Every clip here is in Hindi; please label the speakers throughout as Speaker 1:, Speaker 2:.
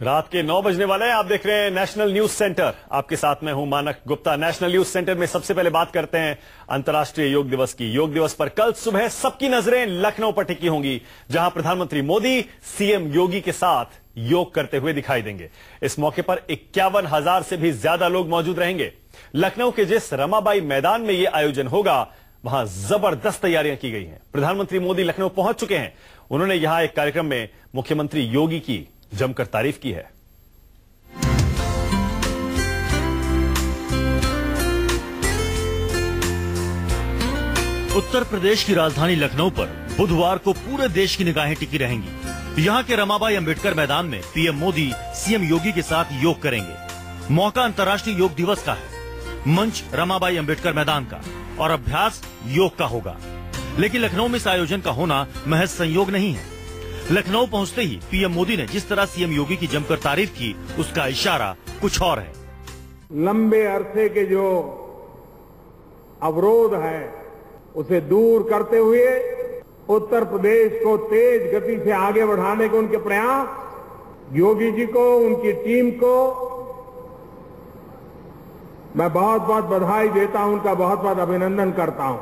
Speaker 1: रात के 9 बजने वाले हैं। आप देख रहे हैं नेशनल न्यूज सेंटर। आपके साथ मैं हूं मानक गुप्ता। नेशनल न्यूज सेंटर में सबसे पहले बात करते हैं अंतर्राष्ट्रीय योग दिवस की। योग दिवस पर कल सुबह सबकी नजरें लखनऊ पर टिकी होंगी, जहां प्रधानमंत्री मोदी सीएम योगी के साथ योग करते हुए दिखाई देंगे। इस मौके पर 51,000 से भी ज्यादा लोग मौजूद रहेंगे। लखनऊ के जिस रमाबाई मैदान में यह आयोजन होगा, वहां जबरदस्त तैयारियां की गई हैं। प्रधानमंत्री मोदी लखनऊ पहुंच चुके हैं। उन्होंने यहां एक कार्यक्रम में मुख्यमंत्री योगी की जमकर तारीफ की है।
Speaker 2: उत्तर प्रदेश की राजधानी लखनऊ पर बुधवार को पूरे देश की निगाहें टिकी रहेंगी। यहां के रमाबाई अंबेडकर मैदान में पीएम मोदी सीएम योगी के साथ योग करेंगे। मौका अंतर्राष्ट्रीय योग दिवस का है, मंच रमाबाई अंबेडकर मैदान का और अभ्यास योग का होगा। लेकिन लखनऊ में इस आयोजन का होना महज संयोग नहीं है। लखनऊ पहुंचते ही पीएम मोदी ने जिस तरह सीएम योगी की जमकर तारीफ की, उसका इशारा कुछ और है।
Speaker 3: लंबे अरसे के जो अवरोध है, उसे दूर करते हुए उत्तर प्रदेश को तेज गति से आगे बढ़ाने के उनके प्रयास, योगी जी को, उनकी टीम को मैं बहुत बहुत बधाई देता हूं, उनका बहुत बहुत अभिनंदन करता हूं।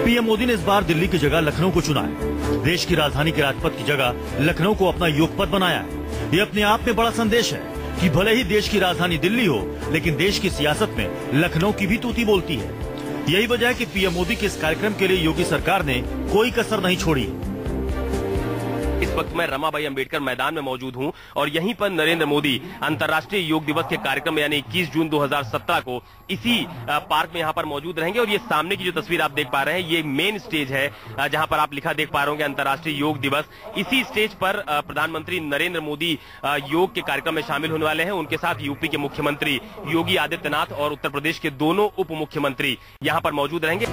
Speaker 2: पीएम मोदी ने इस बार दिल्ली की जगह लखनऊ को चुना है। देश की राजधानी के राजपथ की जगह लखनऊ को अपना योगपथ बनाया है। ये अपने आप में बड़ा संदेश है कि भले ही देश की राजधानी दिल्ली हो, लेकिन देश की सियासत में लखनऊ की भी तूती बोलती है। यही वजह है कि पीएम मोदी के इस कार्यक्रम के लिए योगी सरकार ने कोई कसर नहीं छोड़ी है।
Speaker 4: इस वक्त मैं रमाबाई अंबेडकर मैदान में मौजूद हूं और यहीं पर नरेंद्र मोदी अंतर्राष्ट्रीय योग दिवस के कार्यक्रम में यानी 21 जून 2017 को इसी पार्क में यहां पर मौजूद रहेंगे। और ये सामने की जो तस्वीर आप देख पा रहे हैं, ये मेन स्टेज है जहां पर आप लिखा देख पा रहे होंगे अंतर्राष्ट्रीय योग दिवस। इसी स्टेज पर प्रधानमंत्री नरेंद्र मोदी योग के कार्यक्रम में शामिल होने वाले हैं। उनके साथ यूपी के मुख्यमंत्री योगी आदित्यनाथ और उत्तर प्रदेश के दोनों उप मुख्यमंत्री यहां पर मौजूद रहेंगे।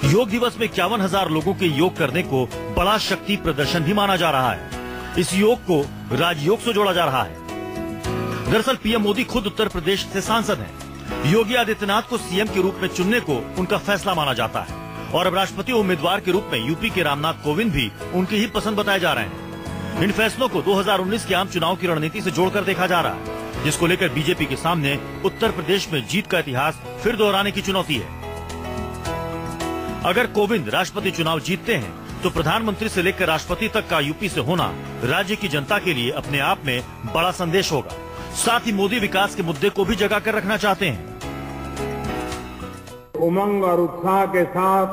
Speaker 2: योग दिवस में 51,000 लोगों के योग करने को बड़ा शक्ति प्रदर्शन भी माना जा रहा है। इस योग को राजयोग से जोड़ा जा रहा है। दरअसल पीएम मोदी खुद उत्तर प्रदेश से सांसद हैं। योगी आदित्यनाथ को सीएम के रूप में चुनने को उनका फैसला माना जाता है और अब राष्ट्रपति उम्मीदवार के रूप में यूपी के रामनाथ कोविंद भी उनकी ही पसंद बताए जा रहे हैं। इन फैसलों को 2019 के आम चुनाव की रणनीति से जोड़कर देखा जा रहा है, जिसको लेकर बीजेपी के सामने उत्तर प्रदेश में जीत का इतिहास फिर दोहराने की चुनौती है। अगर कोविंद राष्ट्रपति चुनाव जीतते हैं तो प्रधानमंत्री से लेकर राष्ट्रपति तक का यूपी से होना राज्य की जनता के लिए अपने आप में बड़ा संदेश होगा। साथ ही मोदी विकास के मुद्दे को भी जगा कर रखना चाहते हैं।
Speaker 3: उमंग और उत्साह के साथ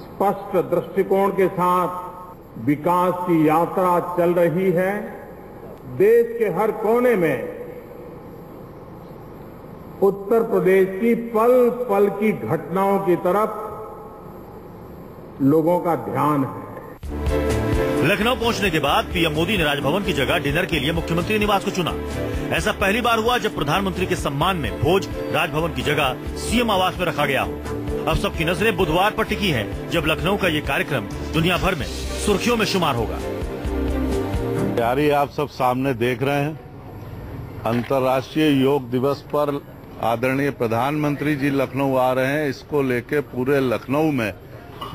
Speaker 3: स्पष्ट दृष्टिकोण के साथ विकास की यात्रा चल रही है। देश के हर कोने में उत्तर प्रदेश की पल पल की घटनाओं की तरफ लोगों का ध्यान है।
Speaker 2: लखनऊ पहुंचने के बाद पीएम मोदी ने राजभवन की जगह डिनर के लिए मुख्यमंत्री निवास को चुना। ऐसा पहली बार हुआ जब प्रधानमंत्री के सम्मान में भोज राजभवन की जगह सीएम आवास में रखा गया हो। अब सबकी नजरें बुधवार पर टिकी हैं, जब लखनऊ का ये कार्यक्रम दुनिया भर में सुर्खियों में शुमार होगा।
Speaker 5: तैयारी आप सब सामने देख रहे हैं। अंतर्राष्ट्रीय योग दिवस पर आदरणीय प्रधानमंत्री जी लखनऊ आ रहे हैं। इसको लेके पूरे लखनऊ में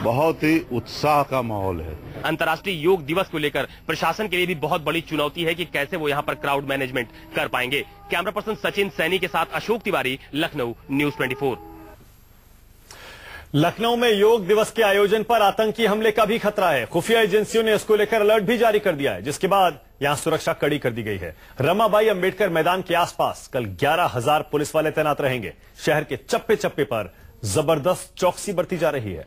Speaker 5: बहुत ही उत्साह का माहौल है।
Speaker 4: अंतर्राष्ट्रीय योग दिवस को लेकर प्रशासन के लिए भी बहुत बड़ी चुनौती है कि कैसे वो यहाँ पर क्राउड मैनेजमेंट कर पाएंगे। कैमरा पर्सन सचिन सैनी के साथ अशोक तिवारी, लखनऊ, न्यूज 24।
Speaker 1: लखनऊ में योग दिवस के आयोजन पर आतंकी हमले का भी खतरा है। खुफिया एजेंसियों ने इसको लेकर अलर्ट भी जारी कर दिया है, जिसके बाद यहां सुरक्षा कड़ी कर दी गई है। रमाबाई अंबेडकर मैदान के आसपास कल 11,000 पुलिस वाले तैनात रहेंगे। शहर के चप्पे चप्पे पर जबरदस्त चौकसी बरती जा रही है।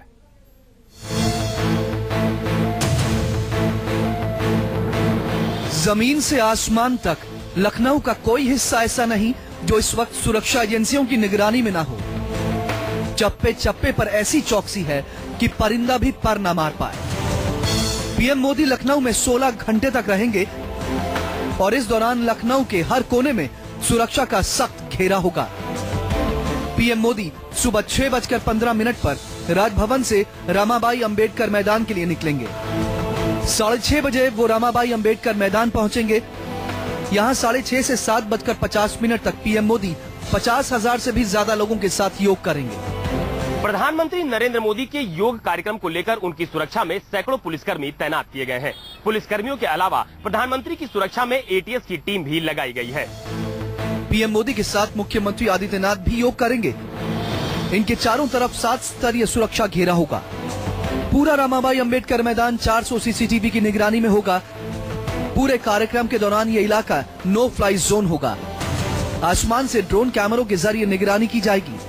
Speaker 6: जमीन से आसमान तक लखनऊ का कोई हिस्सा ऐसा नहीं जो इस वक्त सुरक्षा एजेंसियों की निगरानी में ना हो। चप्पे चप्पे पर ऐसी चौकसी है कि परिंदा भी पर न मार पाए। पीएम मोदी लखनऊ में 16 घंटे तक रहेंगे और इस दौरान लखनऊ के हर कोने में सुरक्षा का सख्त घेरा होगा। पीएम मोदी सुबह 6:15 पर राजभवन से रमाबाई अंबेडकर मैदान के लिए निकलेंगे। 6:30 बजे वो रमाबाई अंबेडकर मैदान पहुंचेंगे। यहाँ 6:30 से 7:50 तक पीएम मोदी 50,000 से भी ज्यादा लोगों के साथ योग करेंगे।
Speaker 4: प्रधानमंत्री नरेंद्र मोदी के योग कार्यक्रम को लेकर उनकी सुरक्षा में सैकड़ों पुलिसकर्मी तैनात किए गए हैं। पुलिसकर्मियों के अलावा प्रधानमंत्री की सुरक्षा में एटीएस की टीम भी लगाई गई है।
Speaker 6: पीएम मोदी के साथ मुख्यमंत्री आदित्यनाथ भी योग करेंगे। इनके चारों तरफ 7 स्तरीय सुरक्षा घेरा होगा। पूरा रमाबाई अंबेडकर मैदान 400 सीसीटीवी की निगरानी में होगा। पूरे कार्यक्रम के दौरान ये इलाका नो फ्लाई जोन होगा। आसमान से ड्रोन कैमरों के जरिए निगरानी की जाएगी।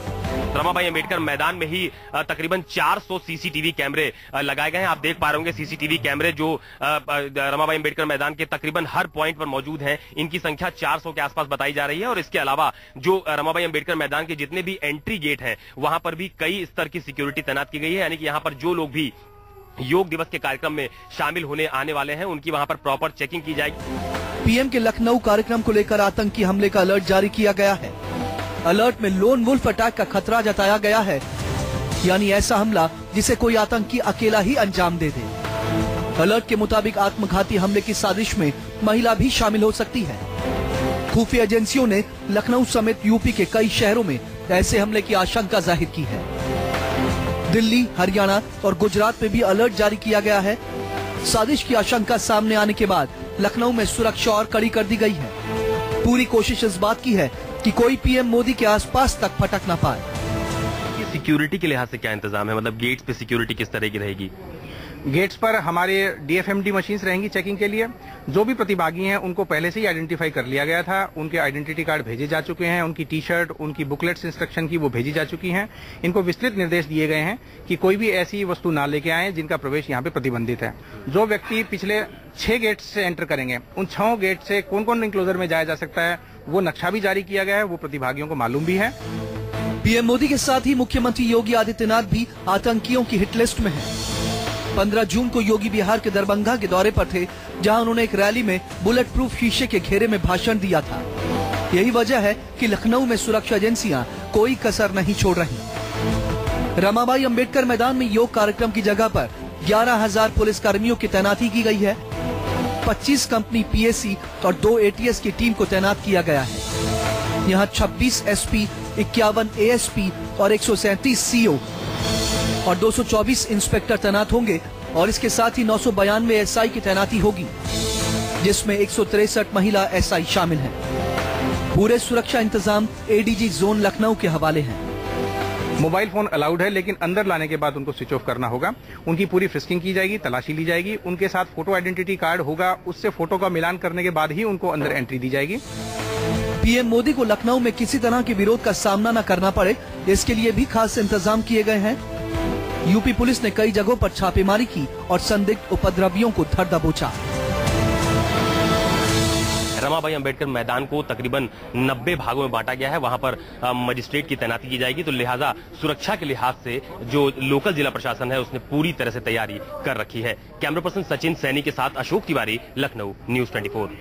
Speaker 4: रमाबाई अंबेडकर मैदान में ही तकरीबन 400 सीसीटीवी कैमरे लगाए गए हैं। आप देख पा रहे होंगे सीसीटीवी कैमरे जो रमाबाई अंबेडकर मैदान के तकरीबन हर पॉइंट पर मौजूद हैं। इनकी संख्या 400 के आसपास बताई जा रही है और इसके अलावा जो रमाबाई अंबेडकर मैदान के जितने भी एंट्री गेट हैं वहां पर भी कई स्तर की सिक्योरिटी तैनात की गई है। यानी कि यहाँ पर जो लोग भी योग दिवस के कार्यक्रम में शामिल होने आने वाले हैं उनकी वहां पर प्रॉपर चेकिंग की जाएगी।
Speaker 6: पीएम के लखनऊ कार्यक्रम को लेकर आतंकी हमले का अलर्ट जारी किया गया है। अलर्ट में लोन वुल्फ अटैक का खतरा जताया गया है, यानी ऐसा हमला जिसे कोई आतंकी अकेला ही अंजाम दे दे। अलर्ट के मुताबिक आत्मघाती हमले की साजिश में महिला भी शामिल हो सकती है। खुफिया एजेंसियों ने लखनऊ समेत यूपी के कई शहरों में ऐसे हमले की आशंका जाहिर की है। दिल्ली, हरियाणा और गुजरात में भी अलर्ट जारी किया गया है। साजिश की आशंका सामने आने के बाद लखनऊ में सुरक्षा और कड़ी कर दी गई है। पूरी कोशिश इस बात की है कि कोई पीएम मोदी के आसपास तक फटक न पाए।
Speaker 4: सिक्योरिटी के लिहाज से क्या इंतजाम है, मतलब गेट्स पे सिक्योरिटी किस तरह की रहेगी?
Speaker 7: गेट्स पर हमारे डीएफएमडी मशीन्स रहेंगी चेकिंग के लिए। जो भी प्रतिभागी हैं उनको पहले से ही आइडेंटिफाई कर लिया गया था। उनके आइडेंटिटी कार्ड भेजे जा चुके हैं। उनकी टी शर्ट, उनकी बुकलेट्स इंस्ट्रक्शन की वो भेजी जा चुकी हैं। इनको विस्तृत निर्देश दिए गए हैं कि कोई भी ऐसी वस्तु ना लेके आए जिनका प्रवेश यहाँ पे प्रतिबंधित है। जो व्यक्ति पिछले 6 गेट से एंटर करेंगे उन 6 गेट से कौन कौन इंक्लोजर में जाया जा सकता है वो नक्शा भी जारी किया गया है। वो प्रतिभागियों को मालूम भी है।
Speaker 6: पीएम मोदी के साथ ही मुख्यमंत्री योगी आदित्यनाथ भी आतंकियों की हिट लिस्ट में है। 15 जून को योगी बिहार के दरभंगा के दौरे पर थे, जहां उन्होंने एक रैली में बुलेट प्रूफ शीशे के घेरे में भाषण दिया था। यही वजह है कि लखनऊ में सुरक्षा एजेंसियां कोई कसर नहीं छोड़ रही। रमाबाई अंबेडकर मैदान में योग कार्यक्रम की जगह पर 11,000 पुलिस कर्मियों की तैनाती की गई है। 25 कंपनी पीएसी और 2 एटीएस की टीम को तैनात किया गया है। यहाँ 26 एसपी, 51 एएसपी और 137 सीओ और 224 इंस्पेक्टर तैनात होंगे और इसके साथ ही 992 एसआई की तैनाती होगी, जिसमें 163 महिला एसआई शामिल हैं। पूरे सुरक्षा इंतजाम एडीजी जोन लखनऊ के हवाले हैं।
Speaker 7: मोबाइल फोन अलाउड है, लेकिन अंदर लाने के बाद उनको स्विच ऑफ करना होगा। उनकी पूरी फ्रिस्किंग की जाएगी, तलाशी ली जाएगी। उनके साथ फोटो आइडेंटिटी कार्ड होगा, उससे फोटो का मिलान करने के बाद ही उनको अंदर एंट्री दी जाएगी।
Speaker 6: पीएम मोदी को लखनऊ में किसी तरह के विरोध का सामना न करना पड़े, इसके लिए भी खास इंतजाम किए गए हैं। यूपी पुलिस ने कई जगहों पर छापेमारी की और संदिग्ध उपद्रवियों को धर दबोचा।
Speaker 4: रमाबाई अंबेडकर मैदान को तकरीबन 90 भागों में बांटा गया है। वहां पर मजिस्ट्रेट की तैनाती की जाएगी, तो लिहाजा सुरक्षा के लिहाज से जो लोकल जिला प्रशासन है उसने पूरी तरह से तैयारी कर रखी है। कैमरा पर्सन सचिन सैनी के साथ अशोक तिवारी, लखनऊ, न्यूज़ 24।